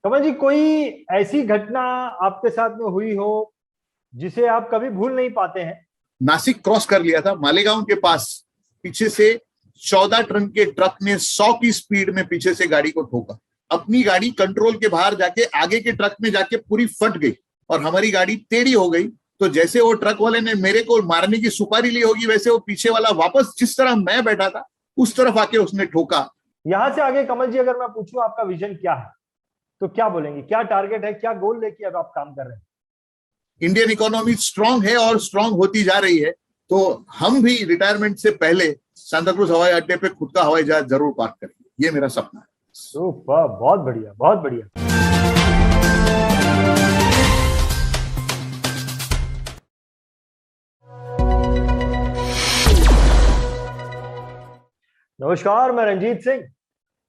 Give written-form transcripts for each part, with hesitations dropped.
कमल जी, कोई ऐसी घटना आपके साथ में हुई हो जिसे आप कभी भूल नहीं पाते हैं? नासिक क्रॉस कर लिया था, मालेगांव के पास पीछे से 14 टन के ट्रक ने 100 की स्पीड में पीछे से गाड़ी को ठोका। अपनी गाड़ी कंट्रोल के बाहर जाके आगे के ट्रक में जाके पूरी फट गई और हमारी गाड़ी टेढ़ी हो गई। तो जैसे वो ट्रक वाले ने मेरे को मारने की सुपारी ली होगी, वैसे वो पीछे वाला वापस जिस तरह मैं बैठा था उस तरफ आके उसने ठोका। यहां से आगे कमल जी, अगर मैं पूछूं आपका विजन क्या है तो क्या बोलेंगे? क्या टारगेट है, क्या गोल लेके अब आप काम कर रहे हैं? इंडियन इकोनॉमी स्ट्रांग है और स्ट्रांग होती जा रही है, तो हम भी रिटायरमेंट से पहले सांता क्रूज हवाई अड्डे पे खुद का हवाई जहाज जरूर पार्क करेंगे। ये मेरा सपना है। सुपर, बहुत बढ़िया, बहुत बढ़िया। नमस्कार, मैं Ranjit Singh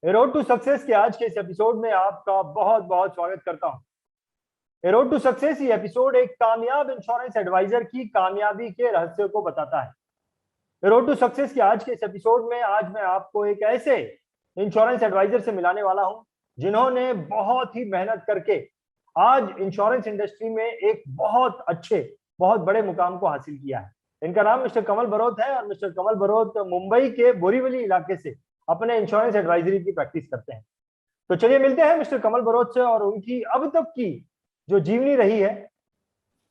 road to success के आज के इस एपिसोड में आपका बहुत बहुत स्वागत करता हूं। रोड टू सक्सेस ये एपिसोड एक कामयाब इंश्योरेंस एडवाइजर की कामयाबी के रहस्य को बताता है। रोड टू सक्सेस के आज के इस एपिसोड में आज मैं आपको एक ऐसे इंश्योरेंस एडवाइजर से मिलाने वाला हूं जिन्होंने बहुत ही मेहनत करके आज इंश्योरेंस इंडस्ट्री में एक बहुत अच्छे, बहुत बड़े मुकाम को हासिल किया है। इनका नाम मिस्टर कमल बरोत है और मिस्टर कमल बरोत मुंबई के बोरीवली इलाके से अपने इंश्योरेंस एडवाइजरी की प्रैक्टिस करते हैं। तो चलिए मिलते हैं मिस्टर कमल बरोत से और उनकी अब तक की जो जीवनी रही है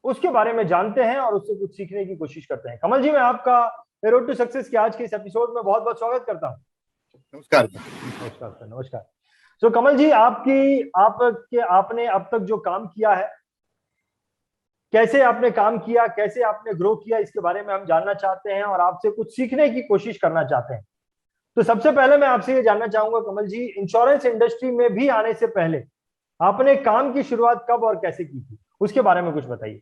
उसके बारे में जानते हैं और उससे कुछ सीखने की कोशिश करते हैं। कमल जी, मैं आपका रोड टू सक्सेस के आज के इस एपिसोड में बहुत बहुत स्वागत करता हूं। नमस्कार। नमस्कार सर, नमस्कार। तो कमल जी, आपने अब तक जो काम किया है, कैसे आपने काम किया, कैसे आपने ग्रो किया, इसके बारे में हम जानना चाहते हैं और आपसे कुछ सीखने की कोशिश करना चाहते हैं। तो सबसे पहले मैं आपसे ये जानना चाहूंगा कमल जी, इंश्योरेंस इंडस्ट्री में भी आने से पहले आपने काम की शुरुआत कब और कैसे की थी, उसके बारे में कुछ बताइए।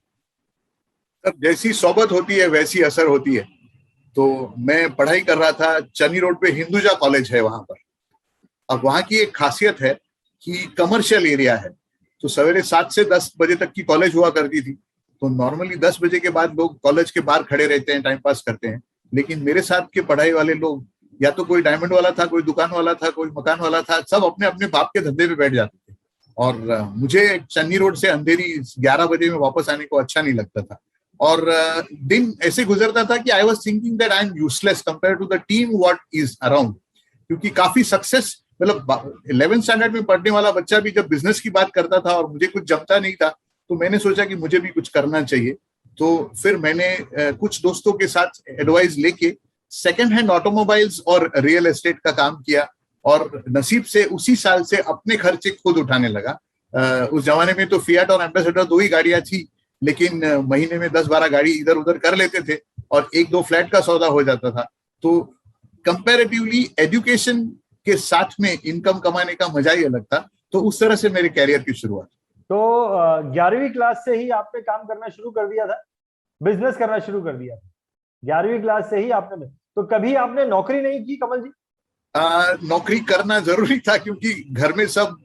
जैसी सोबत होती है वैसी असर होती है। तो मैं पढ़ाई कर रहा था, चनी रोड पे हिंदुजा कॉलेज है वहां पर। अब वहां की एक खासियत है कि कमर्शियल एरिया है, तो सवेरे 7 से 10 बजे तक की कॉलेज हुआ करती थी। तो नॉर्मली 10 बजे के बाद लोग कॉलेज के बाहर खड़े रहते हैं, टाइम पास करते हैं। लेकिन मेरे साथ के पढ़ाई वाले लोग, या तो कोई डायमंड वाला था, कोई दुकान वाला था, कोई मकान वाला था, सब अपने अपने बाप के धंधे पे बैठ जाते थे। और मुझे चन्नी रोड से अंधेरी 11 बजे में वापस आने को अच्छा नहीं लगता था। और दिन ऐसे गुजरता था कि I was thinking that I am useless compare to the team what is around. क्योंकि काफी सक्सेस, मतलब 11th स्टैंडर्ड में पढ़ने वाला बच्चा भी जब बिजनेस की बात करता था और मुझे कुछ जमता नहीं था, तो मैंने सोचा कि मुझे भी कुछ करना चाहिए। तो फिर मैंने कुछ दोस्तों के साथ एडवाइस लेके सेकेंड हैंड ऑटोमोबाइल्स और रियल एस्टेट का काम किया। और नसीब से उसी साल से अपने खर्चे खुद उठाने लगा। उस जमाने में तो फियाट और एम्बेसडर 2 ही गाड़ियां थी, लेकिन महीने में 10-12 गाड़ी इधर उधर कर लेते थे और 1-2 फ्लैट का सौदा हो जाता था। तो कंपैरेटिवली एजुकेशन के साथ में इनकम कमाने का मजा ही अलग था। तो उस तरह से मेरे कैरियर की शुरुआत। तो 11वीं क्लास से ही आपने काम करना शुरू कर दिया था, बिजनेस करना शुरू कर दिया था? 11वीं क्लास से ही आपने, तो कभी आपने नौकरी नहीं की कमल जी? नौकरी करना जरूरी था क्योंकि घर में सब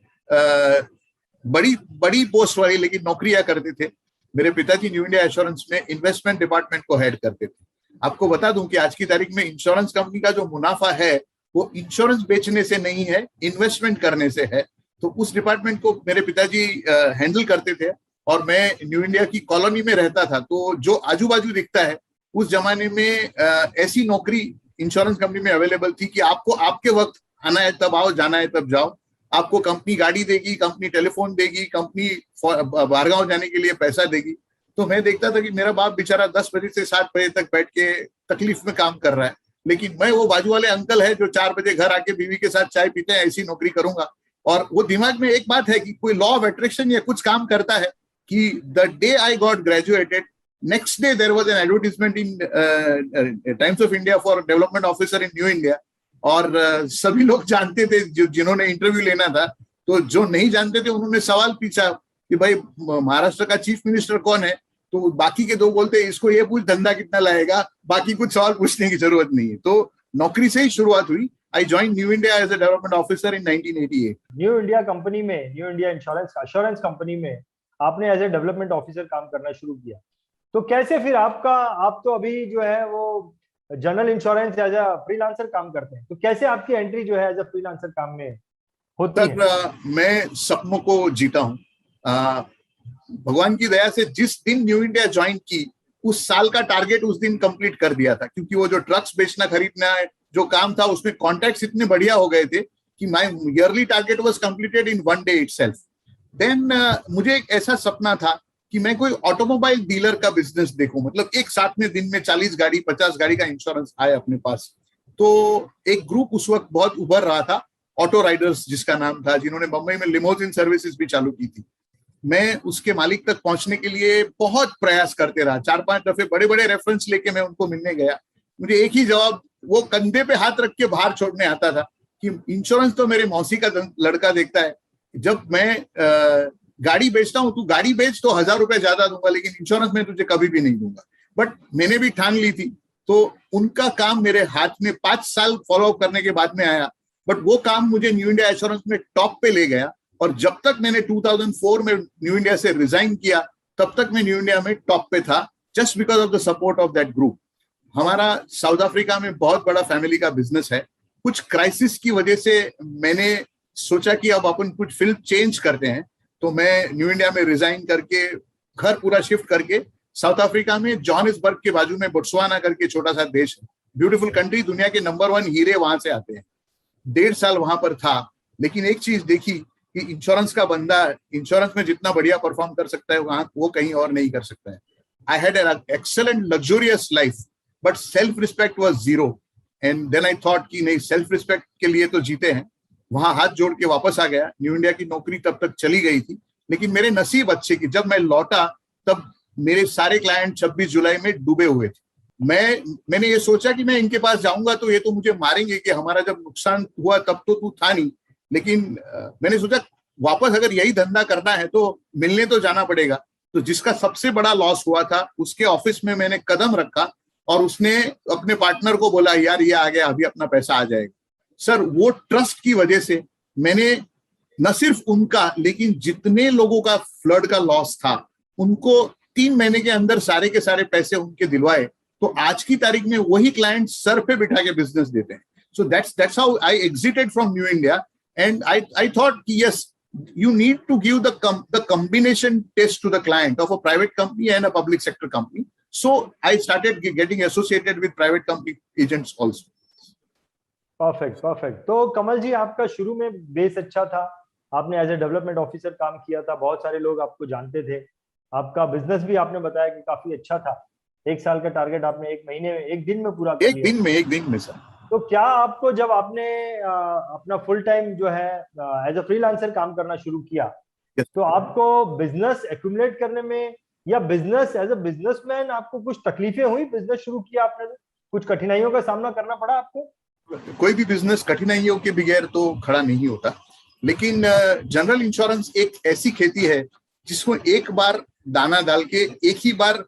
बड़ी बड़ी पोस्ट वाली लेकिन नौकरियां करते थे। मेरे पिताजी न्यू इंडिया एश्योरेंस में इन्वेस्टमेंट डिपार्टमेंट को हेड करते थे। आपको बता दूं कि आज की तारीख में इंश्योरेंस कंपनी का जो मुनाफा है वो इंश्योरेंस बेचने से नहीं है, इन्वेस्टमेंट करने से है। तो उस डिपार्टमेंट को मेरे पिताजी हैंडल करते थे और मैं न्यू इंडिया की कॉलोनी में रहता था। तो जो आजू बाजू दिखता है, उस जमाने में ऐसी नौकरी इंश्योरेंस कंपनी में अवेलेबल थी कि आपको आपके वक्त आना है तब आओ, जाना है तब जाओ। आपको कंपनी गाड़ी देगी, कंपनी टेलीफोन देगी, कंपनी बाहरगांव जाने के लिए पैसा देगी। तो मैं देखता था कि मेरा बाप बेचारा 10 बजे से 7 बजे तक बैठ के तकलीफ में काम कर रहा है, लेकिन मैं वो बाजू वाले अंकल है जो 4 बजे घर आके बीवी के साथ चाय पीते हैं, ऐसी नौकरी करूंगा। और वो दिमाग में एक बात है कि कोई लॉ ऑफ अट्रैक्शन या कुछ काम करता है कि the day I got graduated, next day there was an advertisement in Times of India for development officer in New India. और सभी लोग जानते थे जिन्होंने इंटरव्यू लेना था। तो जो नहीं जानते थे उन्होंने सवाल पूछा कि भाई महाराष्ट्र का चीफ मिनिस्टर कौन है? तो बाकी के दो बोलते इसको ये पूछ धंधा कितना लाएगा, बाकी कुछ सवाल पूछने की जरूरत नहीं है। तो नौकरी से ही शुरुआत हुई। I join New India as a development officer in 1988। New India company में, न्यू इंडिया इंश्योरेंस कंपनी में आपने एज ए डेवलपमेंट ऑफिसर काम करना शुरू किया। तो कैसे फिर आपका, आप तो अभी जो है वो general insurance as a freelancer काम करते हैं, तो कैसे आपकी एंट्री जो है एज अ फ्रीलांसर काम में होती है। मैं सपनों को जीता हूँ। भगवान की दया से जिस दिन न्यू इंडिया ज्वाइन की, उस साल का टारगेट उस दिन कंप्लीट कर दिया था, क्योंकि वो जो ट्रक्स बेचना खरीदना जो काम था उसमें कॉन्टैक्ट्स इतने बढ़िया हो गए थे कि my yearly target was completed in 1 day itself. Then मुझे एक ऐसा सपना था कि मैं कोई ऑटोमोबाइल डीलर का बिजनेस देखूं, मतलब एक साथ में दिन में 40 गाड़ी 50 गाड़ी का इंश्योरेंस आए अपने पास। तो एक ग्रुप उस वक्त बहुत उभर रहा था, ऑटो राइडर्स जिसका नाम था, जिन्होंने मुंबई में लिमोजिन सर्विसेज भी चालू की थी। मैं उसके मालिक तक पहुंचने के लिए बहुत प्रयास करते रहा, 4-5 दफे बड़े बड़े रेफरेंस लेके मैं उनको मिलने गया। मुझे एक ही जवाब, वो कंधे पे हाथ रख के बाहर छोड़ने आता था कि इंश्योरेंस तो मेरे मौसी का लड़का देखता है, जब मैं गाड़ी बेचता हूं, तू गाड़ी बेच तो 1000 रुपए ज्यादा दूंगा, लेकिन इंश्योरेंस में तुझे कभी भी नहीं दूंगा। बट मैंने भी ठान ली थी, तो उनका काम मेरे हाथ में 5 साल फॉलो अप करने के बाद में आया। बट वो काम मुझे न्यू इंडिया एश्योरेंस में टॉप पे ले गया, और जब तक मैंने 2004 में न्यू इंडिया से रिजाइन किया, तब तक मैं न्यू इंडिया में टॉप पे था, just because of the support of that group. हमारा साउथ अफ्रीका में बहुत बड़ा फैमिली का बिजनेस है। कुछ क्राइसिस की वजह से मैंने सोचा कि अब अपन कुछ फील्ड चेंज करते हैं, तो मैं न्यू इंडिया में रिजाइन करके घर पूरा शिफ्ट करके साउथ अफ्रीका में जोहानिसबर्ग के बाजू में बोत्सवाना करके छोटा सा देश है, ब्यूटीफुल कंट्री, दुनिया के नंबर 1 हीरे वहां से आते हैं। 1.5 साल वहां पर था, लेकिन एक चीज देखी कि इंश्योरेंस का बंदा इंश्योरेंस में जितना बढ़िया परफॉर्म कर सकता है वहां, वो कहीं और नहीं कर सकता है। I had an excellent luxurious life, but self respect was zero. And then I thought कि नहीं, सेल्फ रिस्पेक्ट के लिए तो जीते हैं। वहां हाथ जोड़ के वापस आ गया। न्यू इंडिया की नौकरी तब तक चली गई थी, लेकिन मेरे नसीब अच्छे कि जब मैं लौटा तब मेरे सारे क्लाइंट 26 जुलाई में डूबे हुए थे। मैंने ये सोचा कि मैं इनके पास जाऊंगा तो ये तो मुझे मारेंगे कि हमारा जब नुकसान हुआ तब तो तू था नहीं। लेकिन मैंने सोचा वापस अगर यही धंधा करना है तो मिलने तो जाना पड़ेगा। तो जिसका सबसे बड़ा लॉस हुआ था, उसके ऑफिस में मैंने कदम रखा और उसने अपने पार्टनर को बोला, यार ये आ गया, अभी अपना पैसा आ जाएगा। सर, वो ट्रस्ट की वजह से मैंने न सिर्फ उनका, लेकिन जितने लोगों का फ्लड का लॉस था, उनको 3 महीने के अंदर सारे के सारे पैसे उनके दिलवाए। तो आज की तारीख में वही क्लाइंट सर पे बिठा के बिजनेस देते हैं। So that's how I exerted from new India. And I thought कि yes, you need to give the combination test to the client of a private company and a public sector company. So I started getting associated with private company agents also. Perfect. तो कमल जी, आपका शुरू में base अच्छा था, आपने as a development officer काम किया था, बहुत सारे लोग आपको जानते थे, आपका बिजनेस भी आपने बताया कि काफी अच्छा था। 1 साल का टारगेट आपने 1 महीने में, 1 दिन में पूरा कर लिया। एक दिन में सर। तो क्या आपको, जब आपने अपना फुल टाइम जो है एज अ फ्रीलांसर काम करना शुरू किया, तो आपको बिजनेस एक्यूमुलेट करने में या बिजनेस एज अ बिजनेसमैन आपको कुछ तकलीफें हुई? बिजनेस शुरू किया आपने, कुछ कठिनाइयों का सामना करना पड़ा आपको? कोई भी बिजनेस कठिनाइयों के बगैर तो खड़ा नहीं होता, लेकिन जनरल इंश्योरेंस एक ऐसी खेती है जिसको एक बार दाना डाल के एक ही बार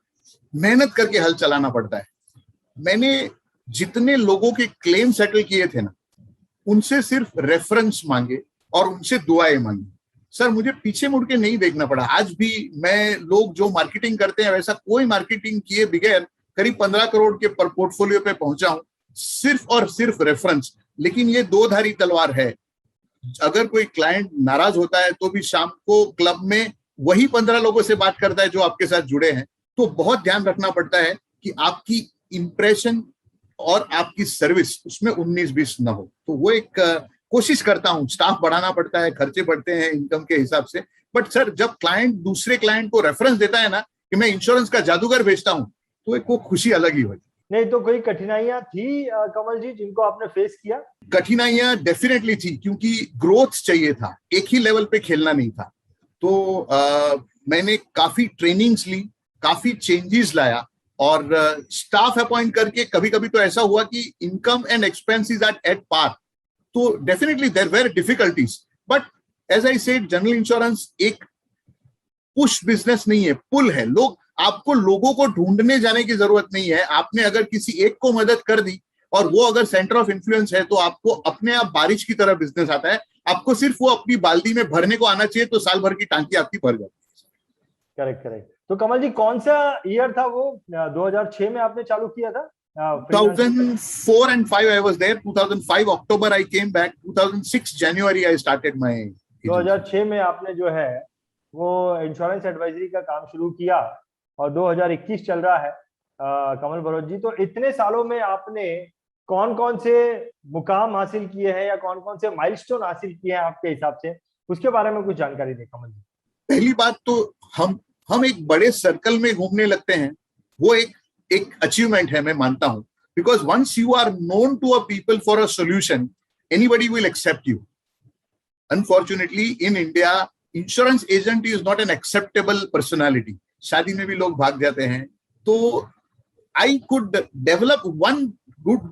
मेहनत करके हल चलाना पड़ता है। मैंने जितने लोगों के क्लेम सेटल किए थे ना, उनसे सिर्फ रेफरेंस मांगे और उनसे दुआएं मांगी। सर, मुझे पीछे मुड़ के नहीं देखना पड़ा। आज भी मैं, लोग जो मार्केटिंग करते हैं वैसा कोई मार्केटिंग किए बगैर करीब 15 करोड़ के पर पोर्टफोलियो पे पहुंचा हूं, सिर्फ और सिर्फ रेफरेंस। लेकिन ये 2 धारी तलवार है। अगर कोई क्लाइंट नाराज होता है तो भी शाम को क्लब में वही 15 लोगों से बात करता है जो आपके साथ जुड़े हैं। तो बहुत ध्यान रखना पड़ता है कि आपकी इंप्रेशन और आपकी सर्विस उसमें 19-20 ना हो। तो वो एक कोशिश करता हूँ। स्टाफ बढ़ाना पड़ता है, खर्चे बढ़ते हैं इनकम के हिसाब से। बट सर, जब क्लाइंट दूसरे क्लाइंट को रेफरेंस देता है ना कि मैं इंश्योरेंस का जादूगर भेजता हूँ, तो एक वो खुशी अलग ही होती। नहीं तो कोई कठिनाइयां थी कमल जी जिनको आपने फेस किया? कठिनाइयां डेफिनेटली थी, क्योंकि ग्रोथ चाहिए था, एक ही लेवल पे खेलना नहीं था। तो मैंने काफी ट्रेनिंग्स ली, काफी चेंजेस लाया और स्टाफ अपॉइंट करके। कभी कभी तो ऐसा हुआ कि income and expenses are at par. तो definitely there were difficulties, but as I said, general insurance एक पुश बिजनेस नहीं है, पुल है। आपको लोगों को ढूंढने जाने की जरूरत नहीं है। आपने अगर किसी एक को मदद कर दी और वो अगर सेंटर ऑफ इन्फ्लुएंस है, तो आपको अपने आप बारिश की तरह बिजनेस आता है। आपको सिर्फ वो अपनी बाल्टी में भरने को आना चाहिए, तो साल भर की टांकी आपकी भर जाती है। करेक्ट। तो कमल जी, कौन सा ईयर था वो? 2006 में आपने चालू किया था? 2004 and 5 I was there. 2005 October I came back. 2006 January I started my agency. 2006 में आपने जो है वो इंश्योरेंस एडवाइजरी का काम शुरू किया और 2021 चल रहा है। कमल बलोच जी, तो इतने सालों में आपने कौन कौन से मुकाम हासिल किए हैं या कौन कौन से माइलस्टोन हासिल किए हैं आपके हिसाब से, उसके बारे में कुछ जानकारी दें कमल जी। पहली बात तो हम एक बड़े सर्कल में घूमने लगते हैं, वो एक अचीवमेंट है, मैं मानता हूं, because once you are known to a people for a solution, anybody will accept you. Unfortunately in India insurance agent is not an acceptable personality. शादी में भी लोग भाग जाते हैं। तो I could develop one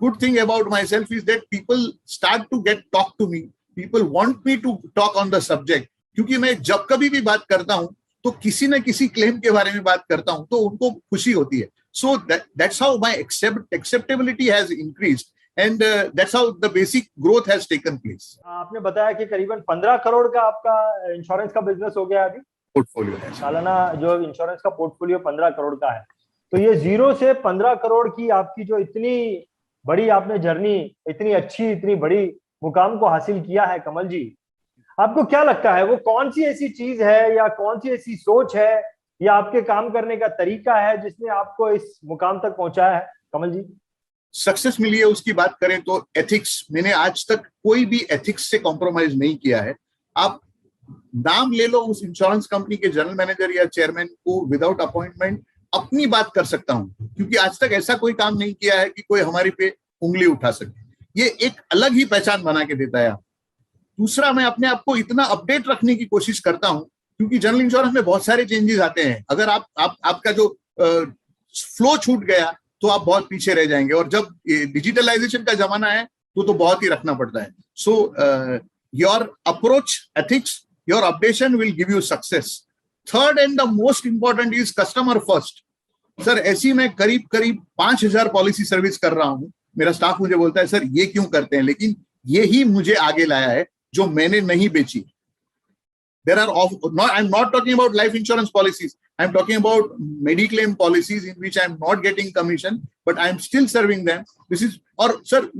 good thing about myself is that people start to talk to me. People want me to talk on the subject, क्योंकि मैं जब कभी भी बात करता हूं तो किसी न किसी क्लेम के बारे में बात करता हूं तो उनको खुशी होती है। So that's how my acceptability has increased and that's how the basic growth has taken place. आपने बताया कि करीबन 15 करोड़ का आपका इंश्योरेंस का बिजनेस हो गया अभी। पोर्टफोलियो है, सालाना जो इंश्योरेंस का पोर्टफोलियो 15 करोड़ का है। तो ये 0 से 15 करोड़ की आपकी जो इतनी बड़ी आपने जर्नी, इतनी अच्छी, इतनी बड़ी मुकाम को हासिल किया है कमल जी, आपको क्या लगता है वो कौन सी ऐसी चीज है या कौन सी ऐसी सोच है या आपके काम करने का तरीका है जिसने आपको इस मुकाम तक पहुंचाया है कमल जी? सक्सेस मिली है उसकी बात करें तो एथिक्स, मैंने आज तक कोई भी एथिक्स से कॉम्प्रोमाइज नहीं किया है। आप नाम ले लो उस इंश्योरेंस कंपनी के जनरल मैनेजर या चेयरमैन को, विदाउट अपॉइंटमेंट अपनी बात कर सकता हूं, क्योंकि आज तक ऐसा कोई काम नहीं किया है कि कोई हमारी पे उंगली उठा सके। ये एक अलग ही पहचान बना के देता है। दूसरा, मैं अपने आप को इतना अपडेट रखने की कोशिश करता हूं, क्योंकि जनरल इंश्योरेंस में बहुत सारे चेंजेस आते हैं। अगर आपका जो फ्लो छूट गया तो आप बहुत पीछे रह जाएंगे, और जब डिजिटलाइजेशन का जमाना है तो बहुत ही रखना पड़ता है। So your approach, ethics, your updation will give you success. Third and the most important is customer first. Sir, ऐसी मैं करीब 5000 पॉलिसी सर्विस कर रहा हूं। मेरा स्टाफ मुझे बोलता है सर ये क्यों करते हैं, लेकिन ये ही मुझे आगे लाया है जो मैंने नहीं बेची। There are I'm not talking about life insurance policies. I'm talking about Mediclaim policies in which I'm not getting commission, but I'm still serving them. This is, और सर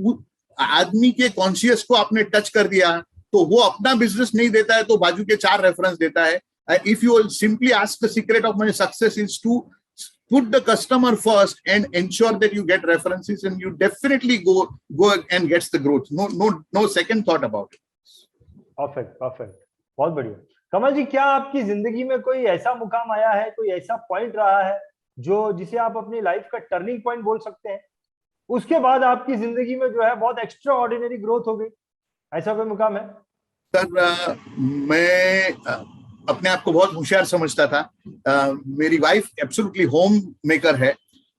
आदमी के कॉन्शियस को आपने टच कर दिया तो वो अपना बिजनेस नहीं देता है तो बाजू के 4 रेफरेंस देता है। If you will simply ask, the secret of my success is to put the customer first and ensure that you get references, and you definitely go and gets the growth. No second thought about it. Perfect. बहुत बढ़िया। कमल जी, क्या आपकी जिंदगी में कोई ऐसा मुकाम आया है, कोई ऐसा पॉइंट रहा है जिसे आप अपनी लाइफ का टर्निंग पॉइंट बोल सकते हैं? उसके बाद आपकी जिंदगी में जो है बहुत एक्स्ट्रा ऑर्डिनरी ग्रोथ हो गई, ऐसा कोई मुकाम है? सर, मैं अपने आप को बहुत होशियार समझता था। मेरी वाइफ एब्सोल्युटली होम मेकर है।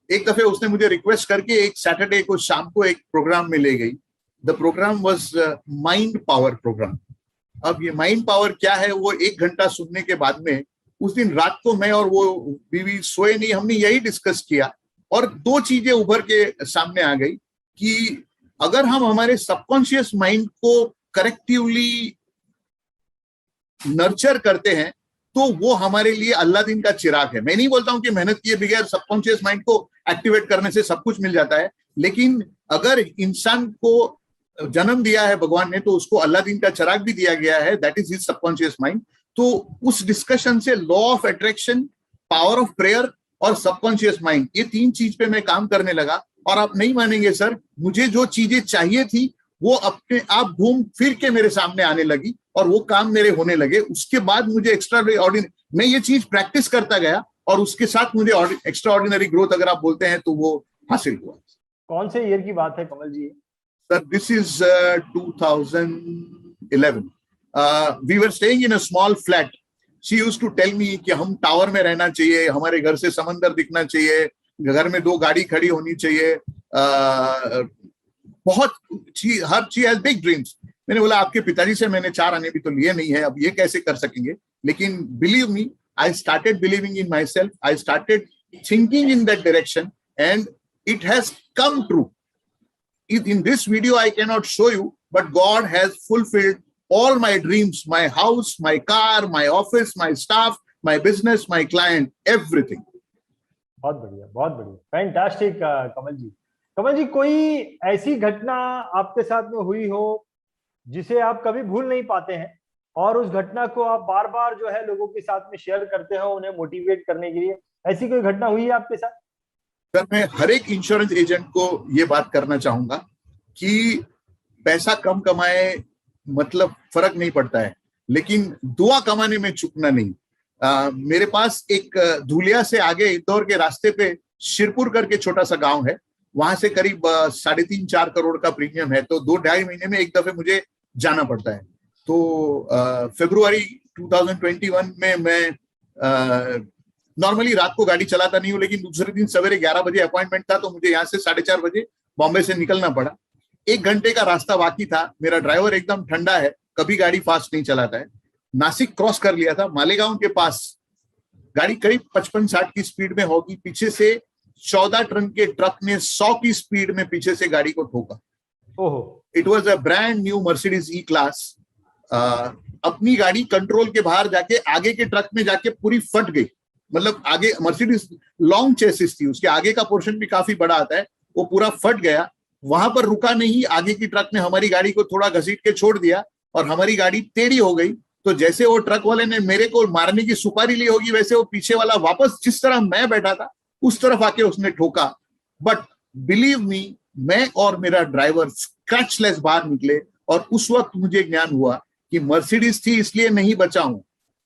एक दफे उसने मुझे रिक्वेस्ट करके एक सैटरडे को शाम को एक प्रोग्राम में ले गई। The program was mind power program. अब ये माइंड पावर क्या है, वो 1 घंटा सुनने के बाद में उस दिन रात को मैं और वो बीवी सोए नहीं। हमने यही डिस्कस किया और 2 चीजें उभर के सामने आ गई कि अगर हम हमारे सबकॉन्शियस माइंड को करेक्टिवली नर्चर करते हैं तो वो हमारे लिए अल्लाह दिन का चिराग है। मैं नहीं बोलता हूं कि मेहनत किए बगैर सबकॉन्शियस माइंड को एक्टिवेट करने से सब कुछ मिल जाता है, लेकिन अगर इंसान को जन्म दिया है भगवान ने तो उसको अल्लाह दिन का चिराग भी दिया गया है, that is his subconscious mind. तो उस डिस्कशन से law of attraction, power of prayer और सबकॉन्शियस माइंड, ये 3 चीज पे मैं काम करने लगा। और आप नहीं मानेंगे सर, मुझे जो चीजें चाहिए थी वो अपने आप घूम फिर के मेरे सामने आने लगी और वो काम मेरे होने लगे। उसके बाद मुझे एक्स्ट्रा ऑर्डिनरी, मैं ये चीज प्रैक्टिस करता गया और उसके साथ मुझे एक्स्ट्रा ऑर्डिनरी ग्रोथ अगर आप बोलते हैं तो वो हासिल हुआ। कौन से ईयर की बात है Kamal ji? Sir, this is 2011। We were staying in a small flat. She used to tell me कि हम टावर में रहना चाहिए, हमारे घर से समंदर दिखना चाहिए, घर में 2 गाड़ी खड़ी होनी चाहिए, बहुत हर चीज हैज बिग ड्रीम्स। मैंने बोला आपके पिताजी से मैंने 4 आने भी तो लिए नहीं है, अब ये कैसे कर सकेंगे? लेकिन believe me, I started believing in my self, I started thinking in that direction and it has come true. In this video I cannot show you, but God has fulfilled all my dreams, my house, my car, my office, my staff, my business, my client, everything. बहुत बढ़िया, fantastic कमल जी। कमल जी, कोई ऐसी घटना आपके साथ में हुई हो जिसे आप कभी भूल नहीं पाते हैं और उस घटना को आप बार बार जो है लोगों के साथ में शेयर करते हो उन्हें मोटिवेट करने के लिए, ऐसी कोई घटना हुई है आपके साथ? सर, मैं हर एक इंश्योरेंस एजेंट को ये बात करना चाहूंगा कि पैसा कम कमाए मतलब फर्क नहीं पड़ता है, लेकिन दुआ कमाने में चूकना नहीं। मेरे पास एक धुलिया से आगे इंदौर के रास्ते पे शिरपुर करके छोटा सा गांव है, वहां से करीब 3.5-4 करोड़ का प्रीमियम है। तो 2-2.5 महीने में एक दफे मुझे जाना पड़ता है। तो फरवरी 2021 में मैं नॉर्मली रात को गाड़ी चलाता नहीं हूँ, लेकिन दूसरे दिन सवेरे 11 बजे अपॉइंटमेंट था, तो मुझे यहाँ से 4:30 बजे बॉम्बे से निकलना पड़ा। 1 घंटे का रास्ता बाकी था। मेरा ड्राइवर एकदम ठंडा है, कभी गाड़ी फास्ट नहीं चलाता है। नासिक क्रॉस कर लिया था, मालेगांव के पास गाड़ी करीब 55-60 की स्पीड में होगी, पीछे से 14 टन के ट्रक ने 100 की स्पीड में पीछे से गाड़ी को ठोका। ओहो। It was a brand new Mercedes E class. अपनी गाड़ी कंट्रोल के बाहर जाके आगे के ट्रक में जाके पूरी फट गई। मतलब आगे मर्सिडीज लॉन्ग चेसिस थी, उसके आगे का पोर्शन भी काफी बड़ा आता है, वो पूरा फट गया। वहां पर रुका नहीं, आगे की ट्रक ने हमारी गाड़ी को थोड़ा घसीट के छोड़ दिया और हमारी गाड़ी टेढ़ी हो गई। तो जैसे वो ट्रक वाले ने मेरे को मारने की सुपारी ली होगी, वैसे वो पीछे वाला वापस जिस तरह मैं बैठा था उस तरफ आके उसने ठोका। बट बिलीव मी, मैं और मेरा ड्राइवर स्क्रैचलेस बाहर निकले। और उस वक्त मुझे ज्ञान हुआ कि मर्सिडीज थी इसलिए नहीं बचा हूं।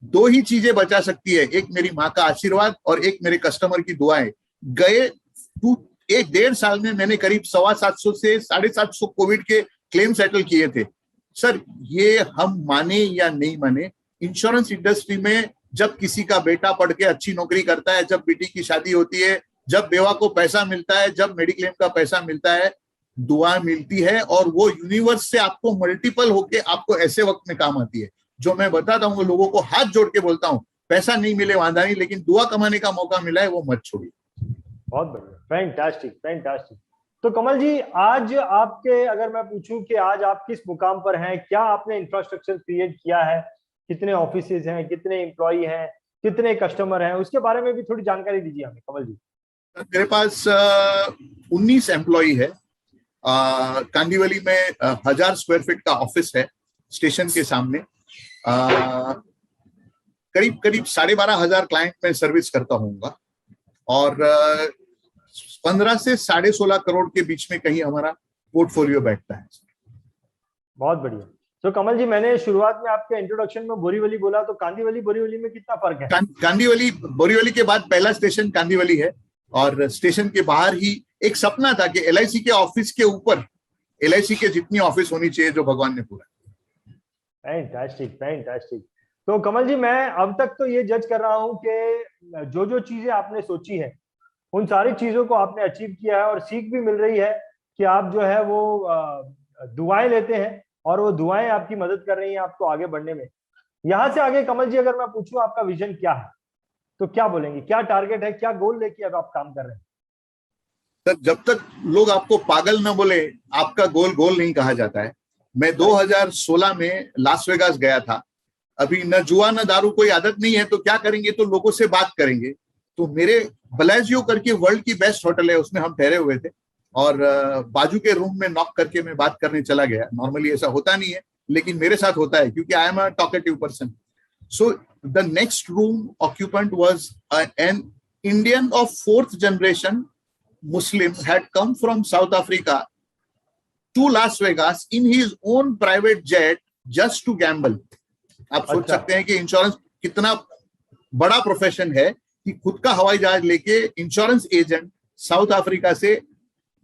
2 ही चीजें बचा सकती है, एक मेरी माँ का आशीर्वाद और एक मेरे कस्टमर की दुआएं। गए 1-1.5 साल में मैंने करीब 750 से 750 कोविड के क्लेम सेटल किए थे। सर, ये हम माने या नहीं माने, इंश्योरेंस इंडस्ट्री में जब किसी का बेटा पढ़ के अच्छी नौकरी करता है, जब बेटी की शादी होती है, जब बेवा को पैसा मिलता है, जब मेडिक्लेम का पैसा मिलता है, दुआ मिलती है। और वो यूनिवर्स से आपको मल्टीपल होके आपको ऐसे वक्त में काम आती है। जो मैं बताता हूँ लोगों को, हाथ जोड़ के बोलता हूँ, पैसा नहीं मिले वादा नहीं, लेकिन दुआ कमाने का मौका मिला है वो मत छोड़िए। बहुत बढ़िया, फैंटास्टिक फैंटास्टिक। तो कमल जी, आज आपके, अगर मैं पूछूं कि आज आप किस मुकाम पर हैं, क्या आपने इंफ्रास्ट्रक्चर क्रिएट किया है, कितने ऑफिसेज हैं, कितने एम्प्लॉय हैं, कितने कस्टमर हैं, उसके बारे में भी थोड़ी जानकारी दीजिए हमें कमल जी। मेरे पास 19 एम्प्लॉय है। कांदीवली में 1000 स्क्वायर फीट का ऑफिस है स्टेशन के सामने। करीब 12,500 क्लाइंट में सर्विस करता हूँगा। और 15 से 16.5 करोड़ के बीच में कहीं हमारा पोर्टफोलियो बैठता है। बहुत बढ़िया। तो कमल जी, मैंने शुरुआत में आपके इंट्रोडक्शन में बोरीवली बोला, तो कांदीवली बोरीवली में कितना फर्क है? कांदीवली बोरीवली के बाद पहला स्टेशन कांदीवली है। और स्टेशन के बाहर ही एक सपना था कि LIC के ऑफिस के ऊपर LIC के जितनी ऑफिस होनी चाहिए, जो भगवान ने पूरा। Fantastic fantastic. तो कमल जी, मैं अब तक तो ये जज कर रहा हूँ कि जो जो चीजें आपने सोची है उन सारी चीजों को आपने अचीव किया है, और सीख भी मिल रही है कि आप जो है वो दुआएं लेते हैं और वो दुआएं आपकी मदद कर रही हैं आपको आगे बढ़ने में। यहाँ से आगे कमल जी, अगर मैं पूछूं आपका विजन क्या है, तो क्या बोलेंगे? क्या टारगेट है, क्या गोल लेके अब आप काम कर रहे हैं? सर, जब तक लोग आपको पागल न बोले, आपका गोल गोल नहीं कहा जाता है। मैं 2016 में लास वेगास गया था। अभी न जुआ न दारू कोई आदत नहीं है, तो क्या करेंगे, तो लोगों से बात करेंगे। तो मेरे बलाजियो करके वर्ल्ड की बेस्ट होटल है, उसमें हम ठहरे हुए थे। और बाजू के रूम में नॉक करके मैं बात करने चला गया। नॉर्मली ऐसा होता नहीं है, लेकिन मेरे साथ होता है क्योंकि I am a talkative person. So the next room occupant was an Indian of 4th generation Muslim, had come from South Africa to Las Vegas in his own private jet just to gamble. आप सोच सकते हैं कि insurance कितना बड़ा profession है कि खुद का हवाई जहाज लेके इंश्योरेंस एजेंट साउथ अफ्रीका से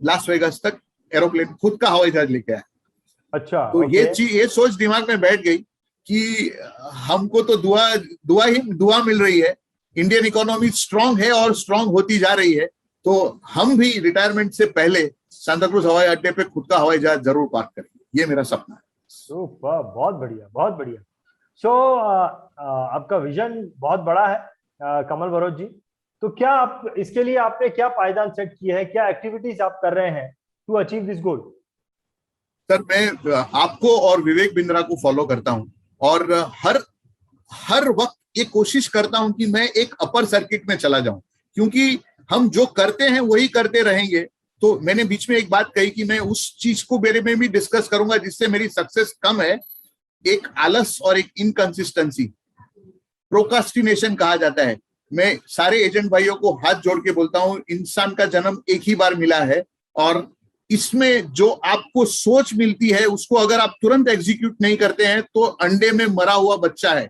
लास वेगास तक एरोप्लेन खुद का हवाई जहाज लेके आया। अच्छा। तो ये सोच दिमाग में बैठ गई कि हमको तो दुआ मिल रही है। इंडियन इकोनॉमी स्ट्रांग है और स्ट्रांग होती जा रही है, तो हम भी रिटायरमेंट से पहले सांता क्रूज हवाई अड्डे पे खुद का हवाई जहाज जरूर पार्क करेंगे। ये मेरा सपना है। सुपर, बहुत बढ़िया बहुत बढ़िया। सो आपका विजन बहुत बड़ा है कमल बरोच जी। तो क्या आप इसके लिए आपने क्या पायदान सेट किए हैं, क्या एक्टिविटीज आप कर रहे हैं to achieve this goal? Sir, मैं आपको और विवेक बिंद्रा को फॉलो करता हूं और हर वक्त ये कोशिश करता हूं कि मैं एक अपर सर्किट में चला जाऊं, क्योंकि हम जो करते हैं वही करते रहेंगे तो मैंने बीच में एक बात कही कि मैं उस चीज को मेरे में भी डिस्कस करूंगा जिससे मेरी सक्सेस कम है, एक आलस और एक इनकंसिस्टेंसी, प्रोकास्टिनेशन कहा जाता है। मैं सारे एजेंट भाइयों को हाथ जोड़ के बोलता हूं, इंसान का जन्म एक ही बार मिला है और इसमें जो आपको सोच मिलती है उसको अगर आप तुरंत एग्जीक्यूट नहीं करते हैं तो अंडे में मरा हुआ बच्चा है।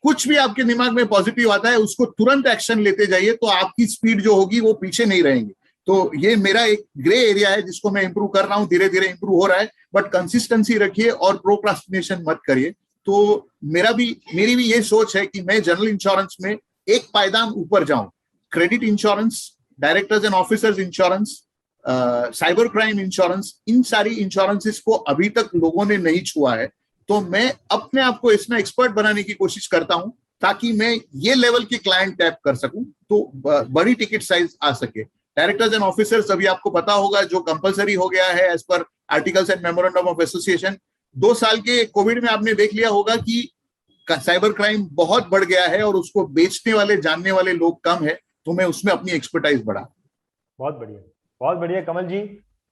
कुछ भी आपके दिमाग में पॉजिटिव आता है उसको तुरंत एक्शन लेते जाइए, तो आपकी स्पीड जो होगी वो पीछे नहीं रहेंगे। तो ये मेरा एक ग्रे एरिया है जिसको मैं इंप्रूव कर रहा हूं, धीरे धीरे इंप्रूव हो रहा है, बट कंसिस्टेंसी रखिए और प्रोक्रास्टिनेशन मत करिए। तो मेरी भी ये सोच है कि मैं जनरल इंश्योरेंस में एक पायदान ऊपर जाऊं। Credit insurance, directors and officers insurance, cyber crime insurance, इन सारी इंश्योरेंसेस को अभी तक लोगों ने नहीं छुआ है। तो मैं अपने आप को इसमें एक्सपर्ट बनाने की कोशिश करता हूं ताकि मैं ये लेवल के क्लाइंट टैप कर सकूं, तो बड़ी टिकट साइज आ सके। डायरेक्टर्स एंड ऑफिसर्स अभी आपको पता होगा जो कंपलसरी हो गया है as per articles and memorandum of association. 2 साल के कोविड में आपने देख लिया होगा कि साइबर क्राइम बहुत बढ़ गया है और उसको बेचने वाले जानने वाले लोग कम है, तो मैं उसमें अपनी एक्सपर्टाइज बढ़ा। बहुत बढ़िया, बहुत बढ़िया कमल जी।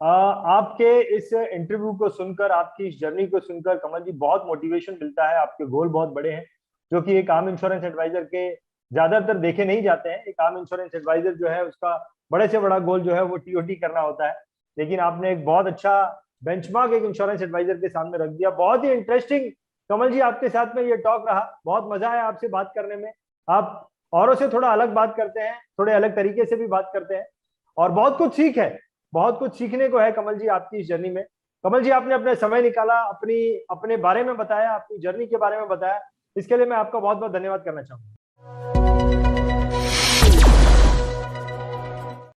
आपके इस इंटरव्यू को सुनकर, आपकी इस जर्नी को सुनकर कमल जी बहुत मोटिवेशन मिलता है। आपके गोल बहुत बड़े हैं जो कि एक आम इंश्योरेंस एडवाइजर के ज्यादातर देखे नहीं जाते हैं। एक आम इंश्योरेंस एडवाइजर जो है उसका बड़े से बड़ा गोल जो है वो टीओटी करना होता है, लेकिन आपने एक बहुत अच्छा बेंचमार्क एक इंश्योरेंस एडवाइजर के सामने रख दिया। बहुत ही इंटरेस्टिंग कमल जी आपके साथ में ये टॉक रहा, बहुत मजा आया आपसे बात करने में। आप औरों से थोड़ा अलग बात करते हैं, थोड़े अलग तरीके से भी बात करते हैं और बहुत कुछ सीख है, बहुत कुछ सीखने को है कमल जी आपकी इस जर्नी में। कमल जी आपने अपने समय निकाला, अपने बारे में बताया, अपनी जर्नी के बारे में बताया, इसके लिए मैं आपका बहुत बहुत धन्यवाद करना चाहूंगा।